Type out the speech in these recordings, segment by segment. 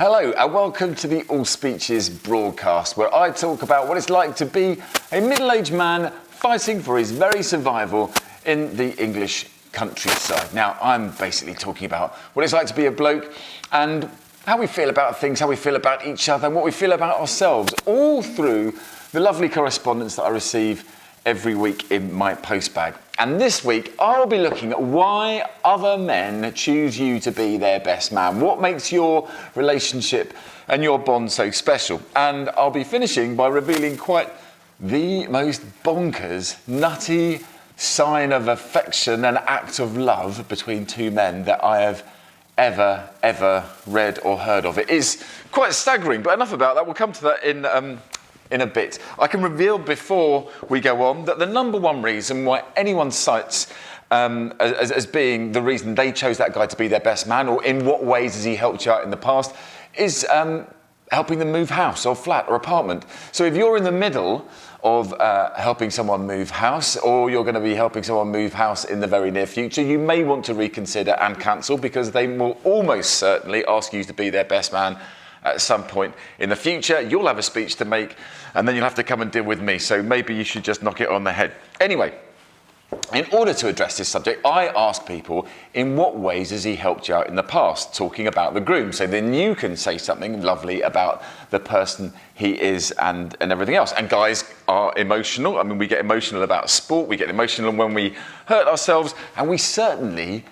Hello and welcome to the AllSpeeches Broadcast, where I talk about what it's like to be a middle-aged man fighting for his very survival in the English countryside. Now, I'm basically talking about what it's like to be a bloke and how we feel about things, how we feel about each other, and what we feel about ourselves, all through the lovely correspondence that I receive every week in my postbag. And this week, I'll be looking at why other men choose you to be their best man. What makes your relationship and your bond so special? And I'll be finishing by revealing quite the most bonkers, nutty sign of affection and act of love between two men that I have ever read or heard of. It is quite staggering, but enough about that. We'll come to that in a bit. I can reveal before we go on that the number one reason why anyone cites as being the reason they chose that guy to be their best man, or in what ways has he helped you out in the past, is helping them move house or flat or apartment. So if you're in the middle of helping someone move house, or you're going to be helping someone move house in the very near future, you may want to reconsider and cancel, because they will almost certainly ask you to be their best man at some point in the future. You'll have a speech to make, and then you'll have to come and deal with me. So maybe you should just knock it on the head. Anyway, in order to address this subject, I ask people, in what ways has he helped you out in the past, talking about the groom? So then you can say something lovely about the person he is and everything else. And guys are emotional. I mean, we get emotional about sport. We get emotional when we hurt ourselves. And we certainly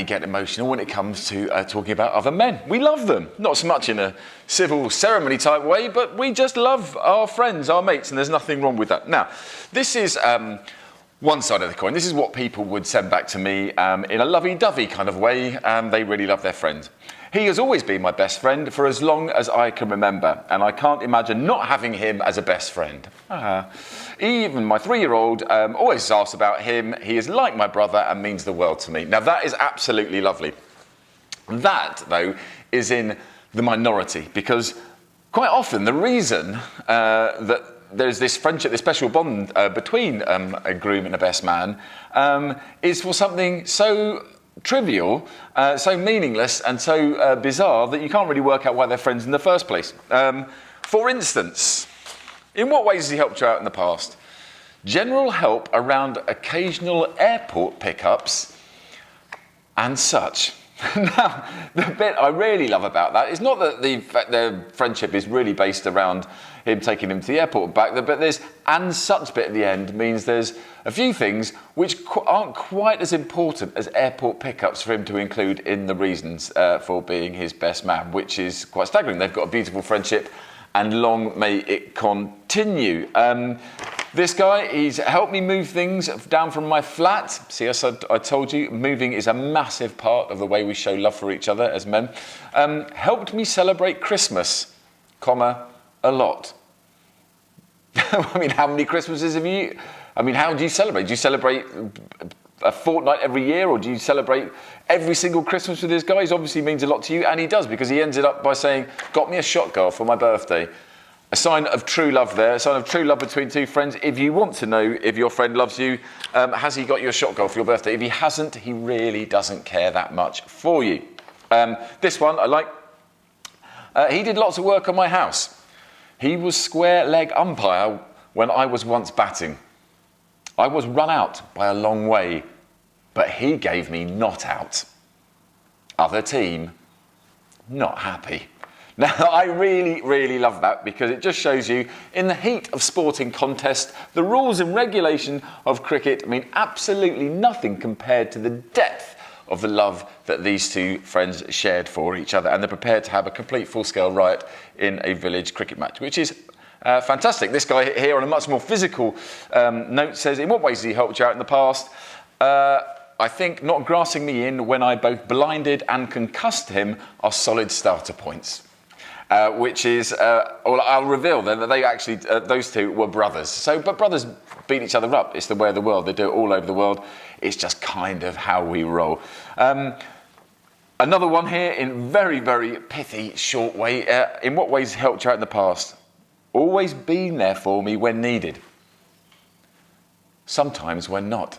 get emotional when it comes to talking about other men. We love them. Not so much in a civil ceremony type way, but we just love our friends, our mates, and there's nothing wrong with that. Now, this is one side of the coin. This is what people would send back to me in a lovey-dovey kind of way. They really love their friend. He has always been my best friend for as long as I can remember, and I can't imagine not having him as a best friend. Even my 3-year-old always asks about him. He is like my brother and means the world to me. Now, that is absolutely lovely. That, though, is in the minority, because quite often the reason that there's this friendship, this special bond between a groom and a best man is for something so trivial, so meaningless and so bizarre that you can't really work out why they're friends in the first place. For instance, in what ways has he helped you out in the past? General help around occasional airport pickups and such. Now, the bit I really love about that is not that their friendship is really based around him taking him to the airport and back, but there's "and such" bit at the end means there's a few things which aren't quite as important as airport pickups for him to include in the reasons for being his best man, which is quite staggering. They've got a beautiful friendship, and long may it continue. This guy, he's helped me move things down from my flat. See, as I told you, moving is a massive part of the way we show love for each other as men. Helped me celebrate Christmas, a lot. I mean, how many Christmases have you... I mean, how do you celebrate? Do you celebrate a fortnight every year, or do you celebrate every single Christmas with this guy? He obviously means a lot to you, and he does, because he ended up by saying, got me a shot girl for my birthday. A sign of true love there, a sign of true love between two friends. If you want to know if your friend loves you, has he got you a shot girl for your birthday? If he hasn't, he really doesn't care that much for you. This one I like. He did lots of work on my house. He was square leg umpire when I was once batting. I was run out by a long way, but he gave me not out. Other team, not happy. Now, I really love that, because it just shows you, in the heat of sporting contest, the rules and regulation of cricket mean absolutely nothing compared to the depth of the love that these two friends shared for each other, and they're prepared to have a complete full-scale riot in a village cricket match, which is fantastic. This guy here, on a much more physical note, says, in what ways has he helped you out in the past? I think not grassing me in when I both blinded and concussed him are solid starter points. Which is, well, I'll reveal then that they actually, those two were brothers. So, but brothers beat each other up. It's the way of the world. They do it all over the world. It's just kind of how we roll. Another one here in very pithy, short way. In what ways helped you out in the past? Always been there for me when needed. Sometimes when not.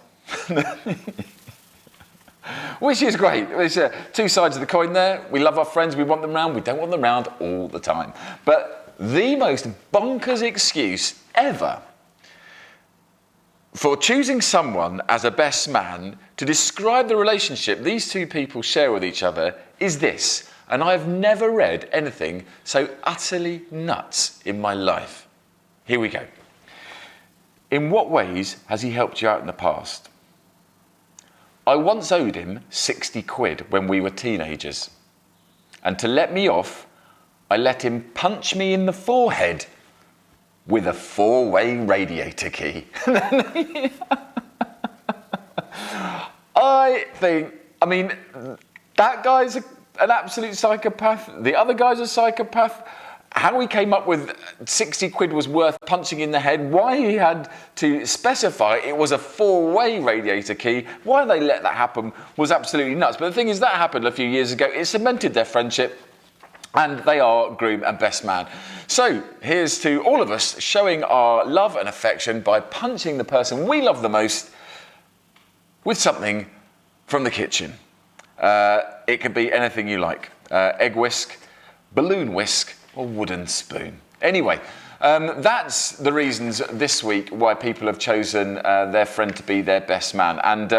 which is great. There's two sides of the coin there. We love our friends, we want them round, we don't want them round all the time. But the most bonkers excuse ever for choosing someone as a best man to describe the relationship these two people share with each other is this. And I've never read anything so utterly nuts in my life. Here we go. In what ways has he helped you out in the past? I once owed him 60 quid when we were teenagers. And to let me off, I let him punch me in the forehead with a 4-way radiator key. I mean, that guy's an absolute psychopath. The other guy's a psychopath. How he came up with 60 quid was worth punching in the head, why he had to specify it was a 4-way radiator key, why they let that happen was absolutely nuts. But the thing is, that happened a few years ago. It cemented their friendship, and they are groom and best man. So here's to all of us showing our love and affection by punching the person we love the most with something from the kitchen. It could be anything you like. Egg whisk, balloon whisk, or wooden spoon. Anyway, that's the reasons this week why people have chosen their friend to be their best man. And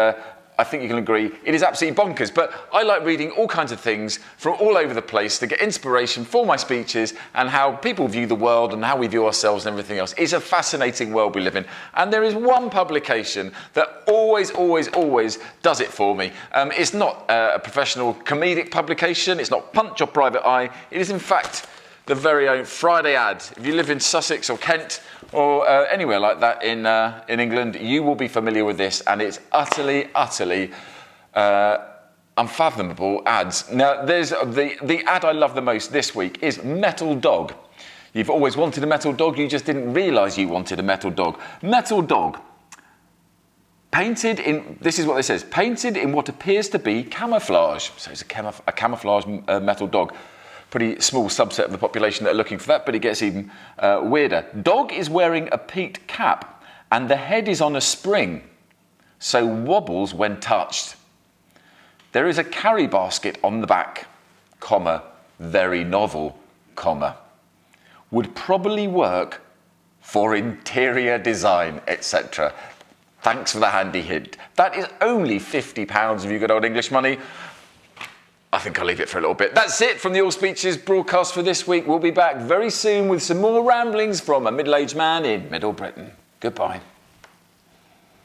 I think you can agree, it is absolutely bonkers. But I like reading all kinds of things from all over the place to get inspiration for my speeches and how people view the world and how we view ourselves and everything else. It's a fascinating world we live in. And there is one publication that always does it for me. It's not a professional comedic publication. It's not Punch or Private Eye. It is, in fact, the very own Friday Ad. If you live in Sussex or Kent or anywhere like that in England, you will be familiar with this, and it's utterly unfathomable ads. Now, there's the ad I love the most this week is Metal Dog. You've always wanted a metal dog, you just didn't realise you wanted a metal dog. Metal Dog. Painted in, this is what it says, painted in what appears to be camouflage. So it's a camouflage metal dog. Pretty small subset of the population that are looking for that, but it gets even weirder. Dog is wearing a peaked cap and the head is on a spring, so wobbles when touched. There is a carry basket on the back, comma, very novel, comma. Would probably work for interior design, etc. Thanks for the handy hint. That is only £50 if you got old English money. I think I'll leave it for a little bit. That's it from the AllSpeeches broadcast for this week. We'll be back very soon with some more ramblings from a middle-aged man in Middle Britain. Goodbye.